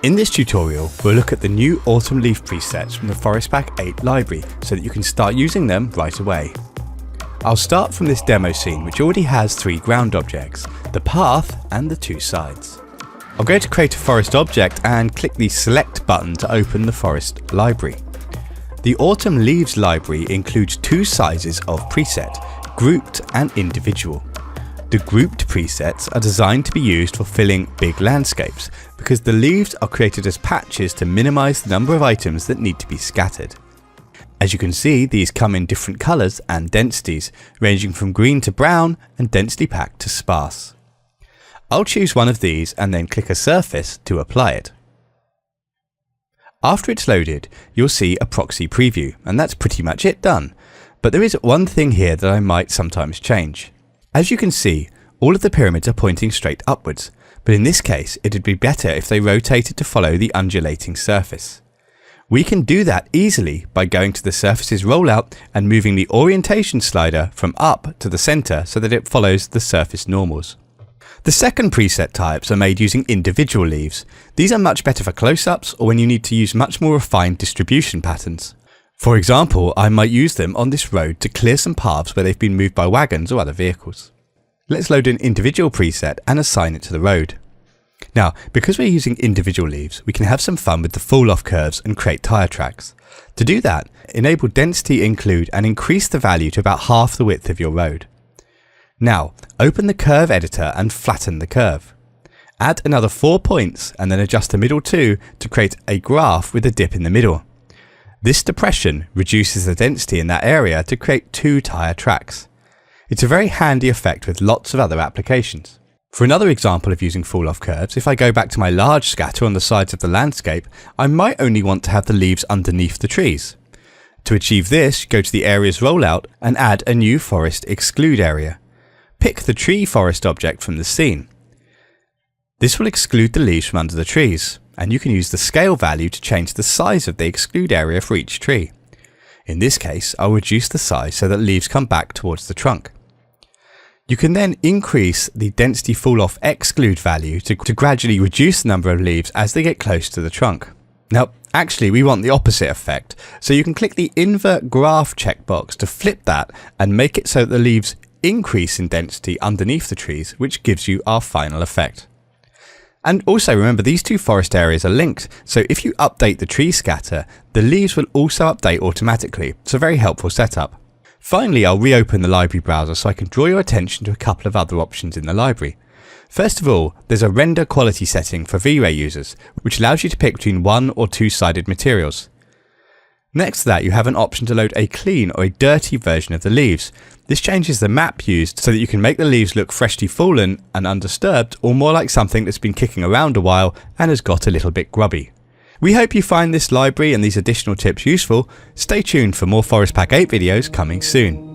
In this tutorial, we'll look at the new autumn leaf presets from the Forest Pack 8 library so that you can start using them right away. I'll start from this demo scene which already has 3 ground objects, the path and the 2 sides. I'll go to create a forest object and click the select button to open the forest library. The autumn leaves library includes 2 sizes of preset, grouped and individual. The grouped presets are designed to be used for filling big landscapes because the leaves are created as patches to minimize the number of items that need to be scattered. As you can see, these come in different colors and densities, ranging from green to brown and densely packed to sparse. I'll choose one of these and then click a surface to apply it. After it's loaded, you'll see a proxy preview, and that's pretty much it done. But there is one thing here that I might sometimes change. As you can see, all of the pyramids are pointing straight upwards, but in this case it would be better if they rotated to follow the undulating surface. We can do that easily by going to the surface's rollout and moving the orientation slider from up to the center so that it follows the surface normals. The second preset types are made using individual leaves. These are much better for close-ups or when you need to use much more refined distribution patterns. For example, I might use them on this road to clear some paths where they've been moved by wagons or other vehicles. Let's load an individual preset and assign it to the road. Now, because we're using individual leaves, we can have some fun with the fall-off curves and create tyre tracks. To do that, enable density include and increase the value to about half the width of your road. Now, open the curve editor and flatten the curve. Add another 4 points and then adjust the middle 2 to create a graph with a dip in the middle. This depression reduces the density in that area to create 2 tyre tracks. It's a very handy effect with lots of other applications. For another example of using fall-off curves, if I go back to my large scatter on the sides of the landscape, I might only want to have the leaves underneath the trees. To achieve this, go to the area's rollout and add a new forest exclude area. Pick the tree forest object from the scene. This will exclude the leaves from under the trees, and you can use the scale value to change the size of the exclude area for each tree. In this case, I'll reduce the size so that leaves come back towards the trunk. You can then increase the density fall-off exclude value to gradually reduce the number of leaves as they get close to the trunk. Now, actually we want the opposite effect, so you can click the invert graph checkbox to flip that and make it so that the leaves increase in density underneath the trees, which gives you our final effect. And also remember, these 2 forest areas are linked, so if you update the tree scatter, the leaves will also update automatically. It's a very helpful setup. Finally, I'll reopen the library browser so I can draw your attention to a couple of other options in the library. First of all, there's a render quality setting for V-Ray users, which allows you to pick between 1 or 2-sided materials. Next to that, you have an option to load a clean or a dirty version of the leaves. This changes the map used so that you can make the leaves look freshly fallen and undisturbed, or more like something that's been kicking around a while and has got a little bit grubby. We hope you find this library and these additional tips useful. Stay tuned for more Forest Pack 8 videos coming soon.